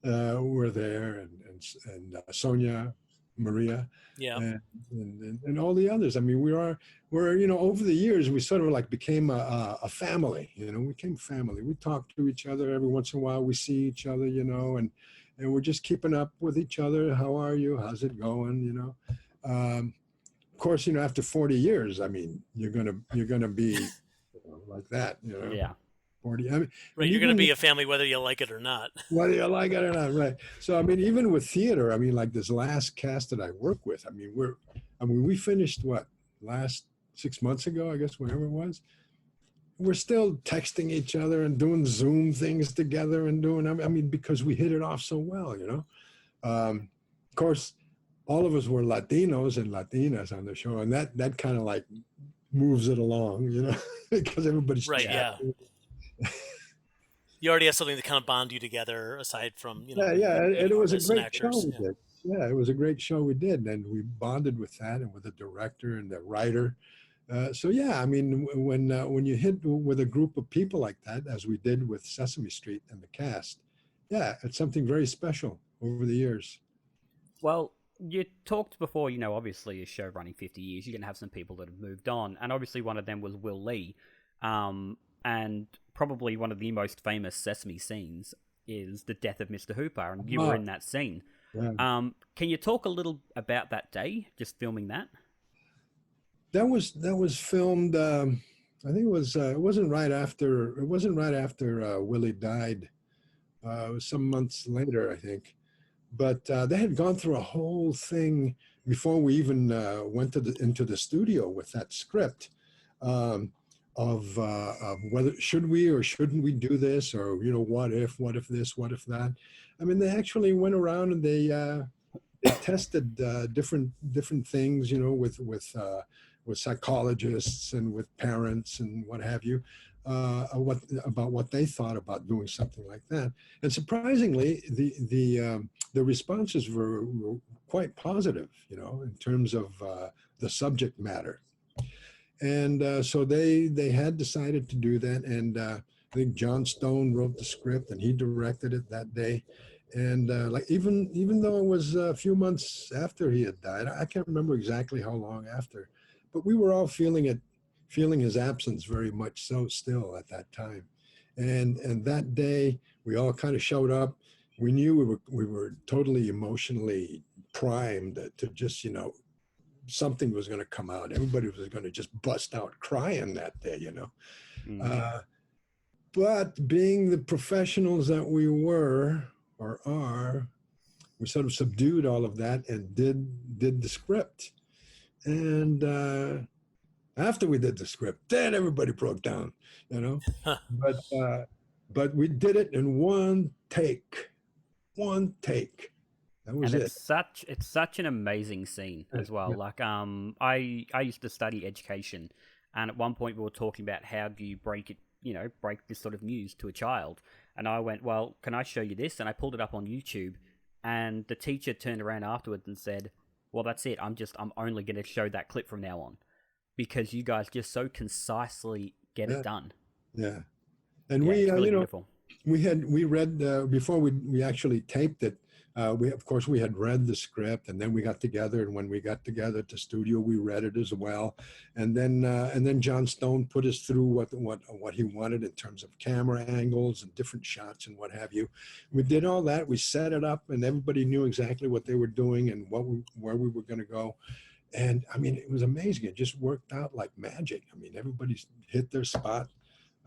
were there, and Sonia, Maria, and all the others. I mean, we're over the years we sort of like became a family. We became family. We talk to each other every once in a while. We see each other, and we're just keeping up with each other. How are you? How's it going? Of course, after 40 years, I mean, you're gonna be like that. Yeah. 40. I mean, right, you're going to be a family whether you like it or not. Whether you like it or not, right. So, I mean, even with theater, I mean, like this last cast that I work with, I mean, we finished last 6 months ago, I guess, whatever it was. We're still texting each other and doing Zoom things together and doing, I mean, because we hit it off so well, you know. Of course, all of us were Latinos and Latinas on the show, and that kind of like moves it along, you know, because everybody's Right. Yeah. Yeah. You already have something to kind of bond you together, aside from yeah, yeah, and being it was a artists and great show actors. we Yeah. did. Yeah, it was a great show we did, and we bonded with that and with the director and the writer. So yeah, I mean, when you hit with a group of people like that, as we did with Sesame Street and the cast, yeah, it's something very special over the years. Well, you talked before, obviously a show running 50 years, you're going to have some people that have moved on. And obviously one of them was Will Lee. And probably one of the most famous Sesame scenes is the death of Mr. Hooper. And you were Oh, in that scene. yeah. Can you talk a little about that day, just filming that? That was filmed. I think it wasn't right after Willie died. It was some months later, I think. But they had gone through a whole thing before we even went into the studio with that script, um, of whether should we or shouldn't we do this, or what if this, what if that. I mean, they actually went around and they tested different things, with psychologists and with parents and what have you, what they thought about doing something like that. And surprisingly, the responses were quite positive, in terms of the subject matter. And so they had decided to do that, and I think John Stone wrote the script and he directed it that day. And like even though it was a few months after he had died, I can't remember exactly how long after, but we were all feeling his absence very much so still at that time. And that day we all kind of showed up. We knew we were totally emotionally primed to just, something was going to come out. Everybody was going to just bust out crying that day, Mm. But being the professionals that we were or are, we sort of subdued all of that and did the script. And after we did the script, then everybody broke down, you know. But we did it in one take. One take. That was And it. it's such an amazing scene as well. Yeah. Like I used to study education, and at one point we were talking about how do you break it, break this sort of news to a child. And I went, well, can I show you this? And I pulled it up on YouTube, and the teacher turned around afterwards and said, well, that's it. I'm only going to show that clip from now on, because you guys just so concisely get Yeah. it done. Yeah. And Yeah, we, it's really beautiful. we read before we actually taped it. We of course we had read the script, and then we got together. And when we got together at the studio, we read it as well. And then John Stone put us through what he wanted in terms of camera angles and different shots and what have you. We did all that. We set it up, and everybody knew exactly what they were doing and where we were going to go. And I mean, it was amazing. It just worked out like magic. I mean, everybody hit their spot.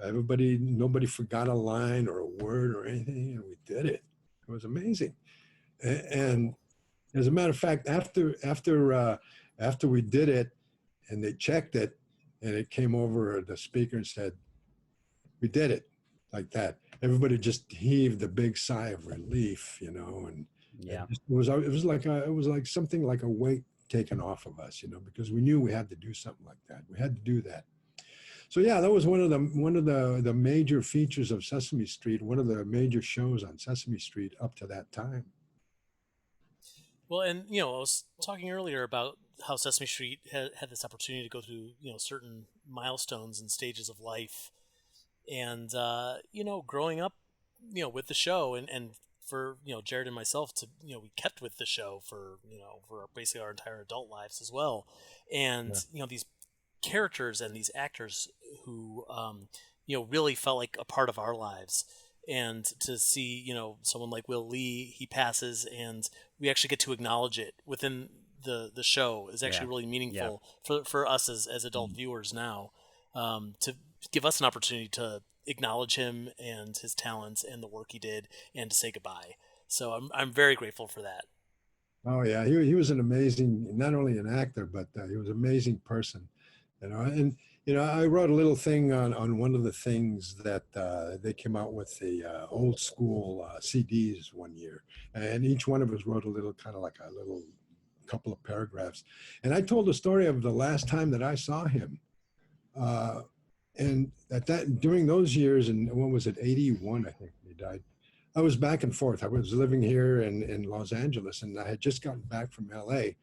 Nobody forgot a line or a word or anything, and we did it. It was amazing. And as a matter of fact, after we did it, and they checked it, and it came over the speaker and said, "We did it," like that. Everybody just heaved a big sigh of relief, and Yeah. it was like something like a weight taken off of us, because we knew we had to do something like that. We had to do that. So yeah, that was one of the major features of Sesame Street, one of the major shows on Sesame Street up to that time. Well, and I was talking earlier about how Sesame Street had this opportunity to go through certain milestones and stages of life, and growing up with the show, and for Jarrod and myself to we kept with the show for for basically our entire adult lives as well, and these characters and these actors who really felt like a part of our lives. And to see someone like Will Lee, he passes, and we actually get to acknowledge it within the show is actually really meaningful for us as adult viewers now, to give us an opportunity to acknowledge him and his talents and the work he did, and to say goodbye. So I'm very grateful for that. Oh yeah, he was an amazing, not only an actor, but he was an amazing person. And I wrote a little thing on one of the things that they came out with the old school CDs one year, and each one of us wrote a little, kind of like a little couple of paragraphs, and I told the story of the last time that I saw him, and during those years, and what was it, 81, I think he died. I was back and forth. I was living here in Los Angeles, and I had just gotten back from LA,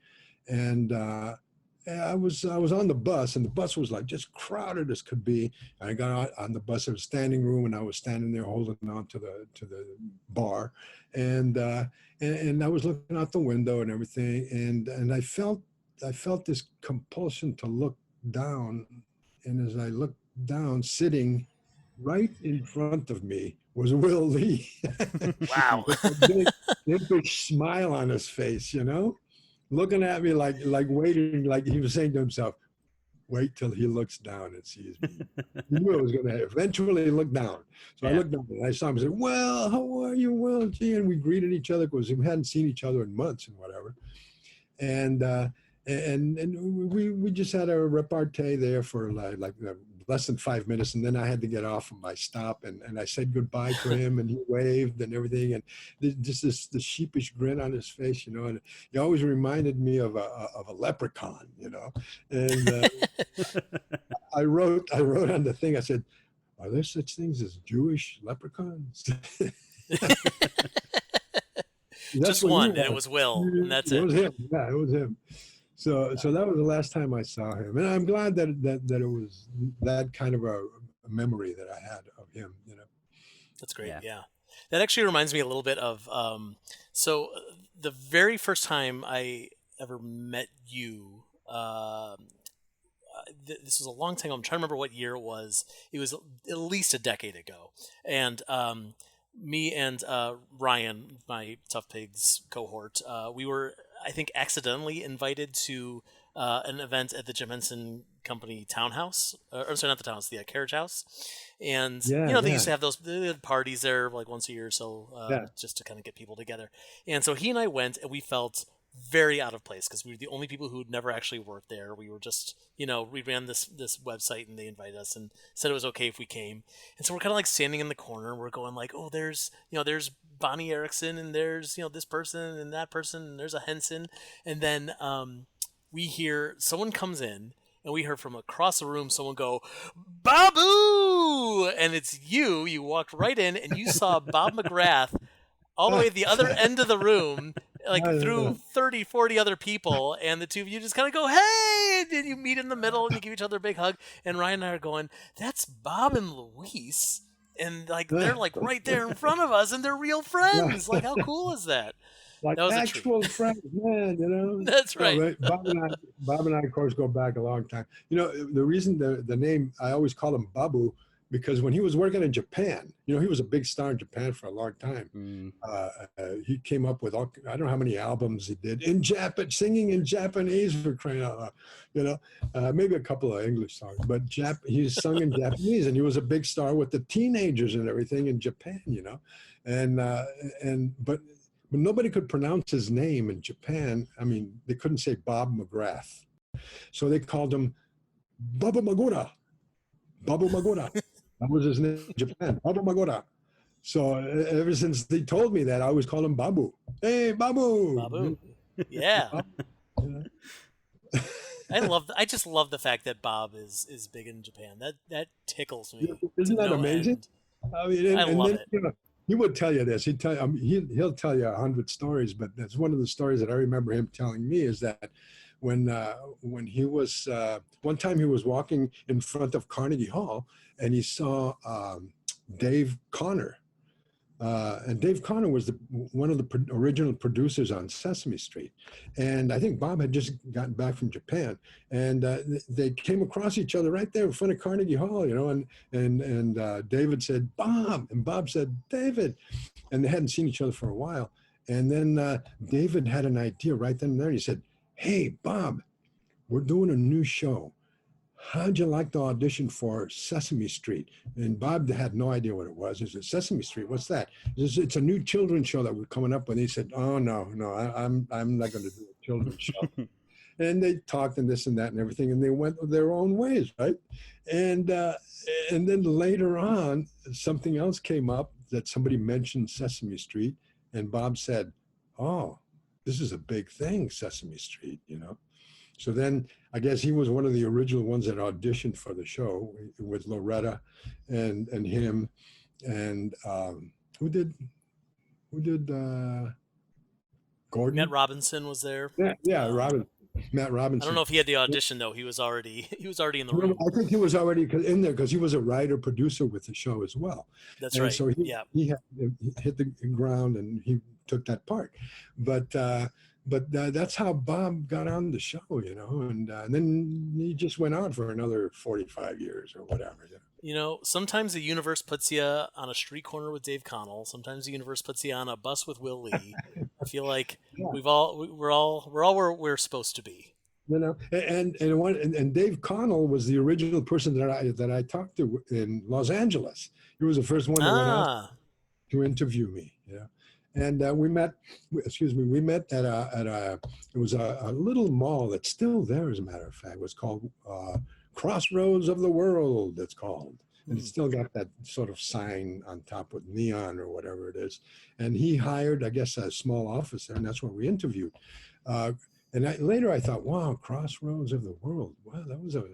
and I was on the bus, and the bus was like just crowded as could be. And I got out on the bus, there was standing room, and I was standing there holding on to the bar, and I was looking out the window and everything, and I felt this compulsion to look down, and as I looked down, sitting right in front of me was Will Lee. Wow. With a big smile on his face, looking at me like waiting, like he was saying to himself, wait till he looks down and sees me. He knew it was going to eventually look down. So I looked down and I saw him and said, well, how are you, Will? Gee, and we greeted each other because we hadn't seen each other in months and whatever. And we just had a repartee there for like less than 5 minutes, and then I had to get off of my stop, and I said goodbye to him, and he waved and everything, and just this sheepish grin on his face, and he always reminded me of a leprechaun, and I wrote on the thing, I said, are there such things as Jewish leprechauns? Just one, and it was Will, and that's it. It was him. Yeah, it was him. So that was the last time I saw him, and I'm glad that it was that kind of a memory that I had of him. That's great. Yeah. That actually reminds me a little bit of so the very first time I ever met you. This was a long time ago. I'm trying to remember what year it was. It was at least a decade ago, and me and Ryan, my Tough Pigs cohort, we were, I think, accidentally invited to an event at the Jim Henson Company townhouse. Or sorry, not the townhouse, the carriage house. And, they used to have they had parties there like once a year or so, just to kind of get people together. And so he and I went, and we felt very out of place because we were the only people who had never actually worked there. We were just, we ran this website, and they invited us and said it was okay if we came. And so we're kind of like standing in the corner, and we're going like, oh, there's Bonnie Erickson, and there's, this person and that person, and there's a Henson. And then we hear someone comes in, and we heard from across the room someone go, Babu! And it's you. You walked right in, and you saw Bob McGrath all the way at the other end of the room, like through 30, 40 other people, and the two of you just kind of go, hey, and you meet in the middle, and you give each other a big hug, and Ryan and I are going, that's Bob and Luis, and like they're like right there in front of us, and they're real friends. Like, how cool is that? Like, that was actual friends, man, That's right. Right. Bob and I, of course, go back a long time. The reason the name, I always call him Babu, because when he was working in Japan, he was a big star in Japan for a long time. He came up with I don't know how many albums he did in singing in Japanese, for crying out loud. Maybe a couple of English songs, but he sung in Japanese, and he was a big star with the teenagers and everything in Japan, but nobody could pronounce his name in Japan. I mean, they couldn't say Bob McGrath, so they called him Baba Magura. Babu Magura. That was his name in Japan, Babu Magura. So ever since they told me that, I always call him Babu. Hey, Babu. Babu. Yeah. I just love the fact that Bob is big in Japan. That tickles me. Isn't that amazing? End. I mean, I love it. He would tell you this. He'll tell you 100 stories, but that's one of the stories that I remember him telling me, is that when he was one time he was walking in front of Carnegie Hall, and he saw Dave Connor, and Dave Connor was one of the original producers on Sesame Street, and I think Bob had just gotten back from Japan, and they came across each other right there in front of Carnegie Hall, and David said, Bob, and Bob said, David, and they hadn't seen each other for a while, and then David had an idea right then and there. He said, hey, Bob, we're doing a new show. How'd you like to audition for Sesame Street? And Bob had no idea what it was. He said, Sesame Street, what's that? He says, it's a new children's show that we're coming up with. He said, oh, no, I'm not going to do a children's show. and they talked and this and that and everything, and they went their own ways, right? And then later on, something else came up that somebody mentioned Sesame Street, and Bob said, "Oh, this is a big thing, Sesame Street," you know. So then I guess he was one of the original ones that auditioned for the show with Loretta and him and who did Gordon? Matt Robinson was there. Yeah, Matt Robinson. I don't know if he had the audition though. He was already in the room. I think he was already in there because he was a writer producer with the show as well. That's right. So he hit the ground and he took that part. But that's how Bob got on the show, you know, and then he just went on for another 45 years or whatever. You know? You know, sometimes the universe puts you on a street corner with Dave Connell. Sometimes the universe puts you on a bus with Will Lee. I feel like we're all where we're supposed to be. You know, and Dave Connell was the original person that I talked to in Los Angeles. He was the first one that went out to interview me. Yeah. And we met at it was a little mall that's still there, as a matter of fact. It was called Crossroads of the World, it's called. And it's still got that sort of sign on top with neon or whatever it is. And he hired, I guess, a small office there, and that's where we interviewed. Later I thought, wow, Crossroads of the World. Wow, that was a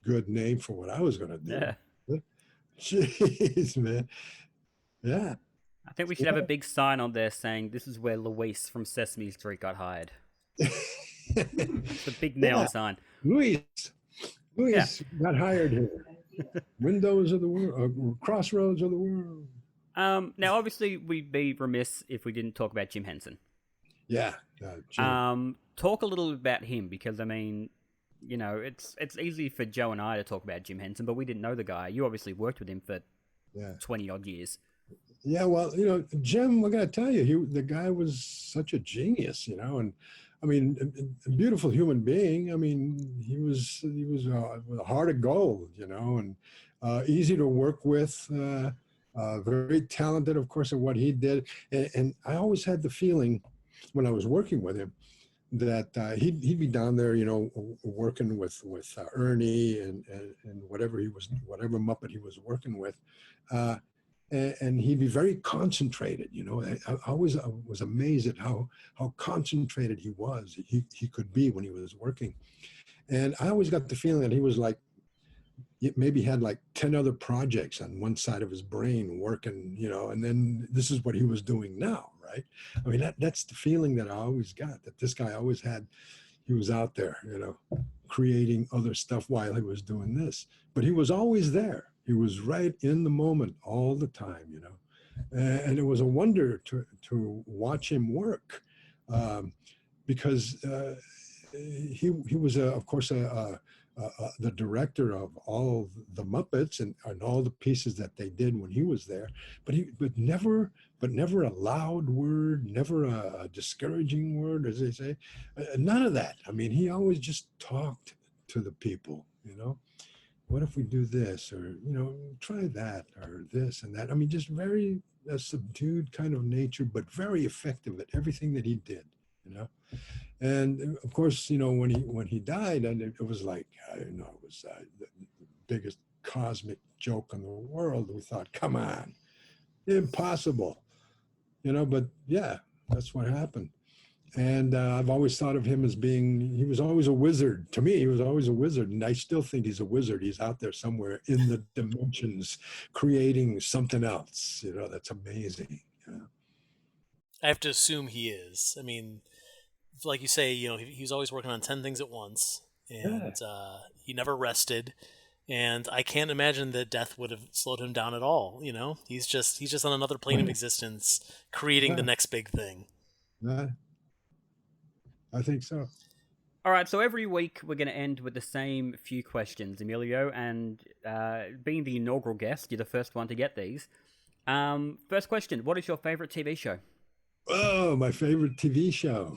good name for what I was going to do. Yeah. Jeez, man. Yeah. I think we should have a big sign on there saying this is where Luis from Sesame Street got hired. It's a big neon sign. Luis got hired here. Windows of the world, Crossroads of the world. Now, obviously, we'd be remiss if we didn't talk about Jim Henson. Yeah. Talk a little bit about him, because, I mean, you know, it's easy for Joe and I to talk about Jim Henson, but we didn't know the guy. You obviously worked with him for 20-odd years. Yeah, well, you know, Jim, I got to tell you, the guy was such a genius, you know, and I mean, a beautiful human being. I mean, he was a heart of gold, you know, and easy to work with, very talented, of course, at what he did. And I always had the feeling when I was working with him that he'd be down there, you know, working with Ernie and whatever Muppet he was working with. And he'd be very concentrated, you know. I always was amazed at how concentrated he could be when he was working. And I always got the feeling that he was like, maybe had like 10 other projects on one side of his brain working, you know, and then this is what he was doing now, right? I mean, that's the feeling that I always got, that this guy always had. He was out there, you know, creating other stuff while he was doing this, but he was always there. He was right in the moment all the time, you know, and it was a wonder to watch him work, because he was, of course, the director of all the Muppets and all the pieces that they did when he was there, but never a loud word, never a discouraging word, as they say, none of that. I mean, he always just talked to the people, you know. What if we do this, or, you know, try that, or this and that. I mean, just very subdued kind of nature, but very effective at everything that he did, you know. And of course, you know, when he died, and it was like, you know, it was the biggest cosmic joke in the world. We thought, come on, impossible, you know. But yeah, that's what happened. And I've always thought of him as he was always a wizard. To me, he was always a wizard. And I still think he's a wizard. He's out there somewhere in the dimensions creating something else, you know, that's amazing. You know? I have to assume he is. I mean, like you say, you know, he was always working on 10 things at once, and he never rested. And I can't imagine that death would have slowed him down at all. You know, he's just on another plane of existence, creating the next big thing. I think so. All right, so every week we're going to end with the same few questions, Emilio, and being the inaugural guest, you're the first one to get these. First question, what is your favorite TV show? Oh, my favorite TV show.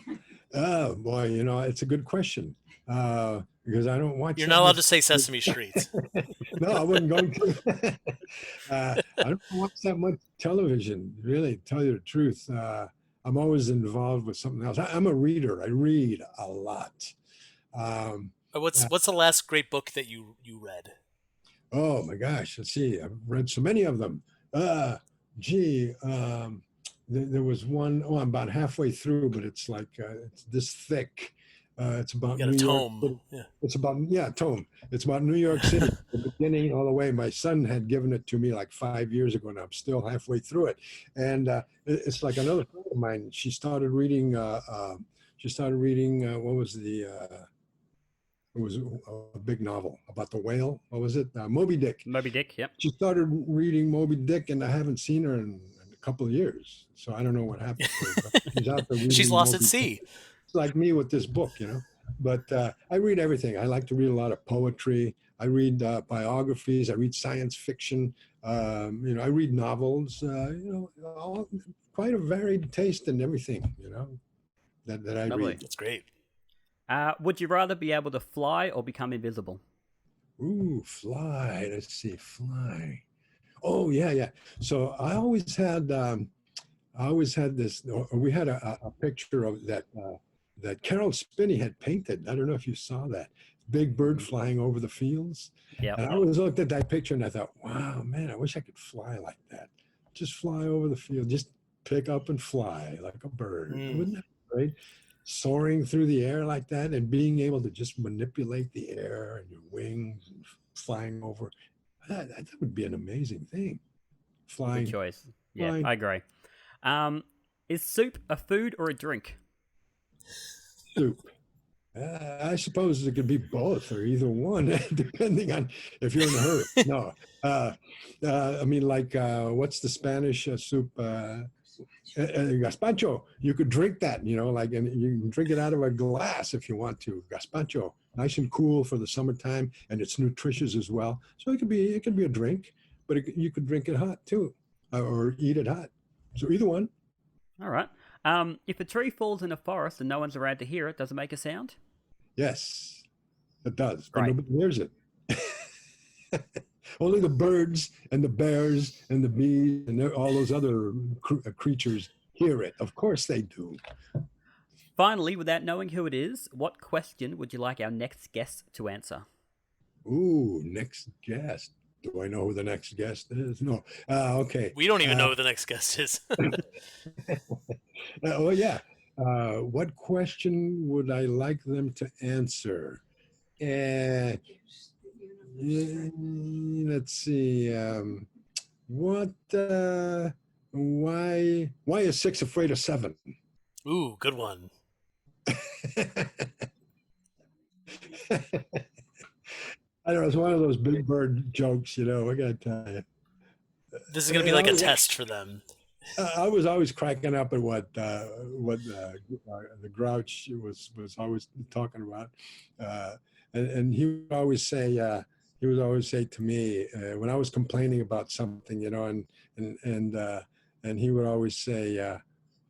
Oh, boy, you know, it's a good question, because I don't watch... You're not allowed to say Sesame Street. No, I wasn't going to. I don't watch that much television, really, to tell you the truth. I'm always involved with something else. I'm a reader. I read a lot. What's the last great book that you read? Oh my gosh, let's see. I've read so many of them. Gee, there was one. Oh, I'm about halfway through, but it's like it's this thick. It's about You got a New York tome. City. Yeah. It's about tome. It's about New York City, the beginning all the way. My son had given it to me like 5 years ago, and I'm still halfway through it. And it's like another friend of mine. She started reading. What was the? It was a big novel about the whale. What was it? Moby Dick. Moby Dick, yep. She started reading Moby Dick, and I haven't seen her in a couple of years. So I don't know what happened to her. But she's out there reading She's lost Moby at sea. Dick. It's like me with this book, But I read everything. I like to read a lot of poetry. I read biographies. I read science fiction. I read novels. Quite a varied taste in everything, that I Lovely. read. That's great. Would you rather be able to fly or become invisible? Ooh, fly. Let's see, fly. Oh, yeah. So I always had this. We had a picture of that Carol Spinney had painted. I don't know if you saw that big bird flying over the fields. Yeah. And I always looked at that picture and I thought, wow, man, I wish I could fly like that. Just fly over the field. Just pick up and fly like a bird. Wouldn't that be great? Soaring through the air like that and being able to just manipulate the air and your wings and flying over. That would be an amazing thing. Flying. Good choice. Yeah, Flying. I agree. Is soup a food or a drink? Soup. I suppose it could be both or either one, depending on if you're in a hurry. No. What's the Spanish soup? Gazpacho. You could drink that, and you can drink it out of a glass if you want to. Gazpacho, nice and cool for the summertime, and it's nutritious as well. So it could be a drink, but you could drink it hot too, or eat it hot. So either one. All right. If a tree falls in a forest and no one's around to hear it, does it make a sound? Yes, it does. Right. But nobody hears it. Only the birds and the bears and the bees and all those other creatures hear it. Of course they do. Finally, without knowing who it is, what question would you like our next guest to answer? Ooh, next guest. Do I know who the next guest is? No. Okay. We don't even know who the next guest is. Oh, yeah. What question would I like them to answer? Let's see. Why is 6 afraid of 7? Ooh, good one. I don't know. It's one of those big bird jokes, I gotta tell you. This is gonna be like a test for them. I was always cracking up at what the Grouch was always talking about, and he would always say to me when I was complaining about something, and he would always say,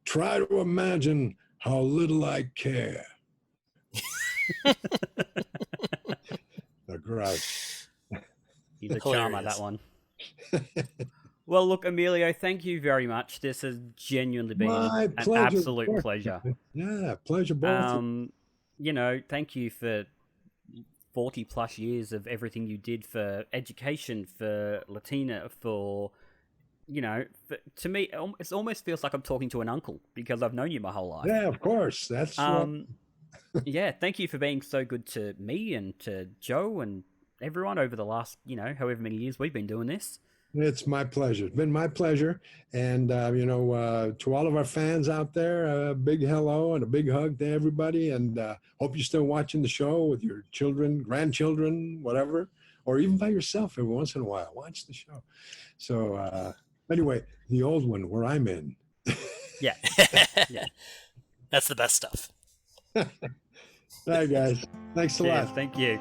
"Try to imagine how little I care." The Grouch. He's a charmer, that one. Well, look, Emilio, thank you very much. This has genuinely been an absolute pleasure. Yeah, pleasure both. Thank you for 40 plus years of everything you did for education, for Latina, to me, it almost feels like I'm talking to an uncle because I've known you my whole life. Yeah, of course. That's yeah, thank you for being so good to me and to Joe and everyone over the last, however many years we've been doing this. It's my pleasure. It's been my pleasure. And, to all of our fans out there, a big hello and a big hug to everybody. And hope you're still watching the show with your children, grandchildren, whatever, or even by yourself every once in a while. Watch the show. So anyway, the old one where I'm in. Yeah. Yeah. That's the best stuff. All right, guys. Thanks a lot. Thank you.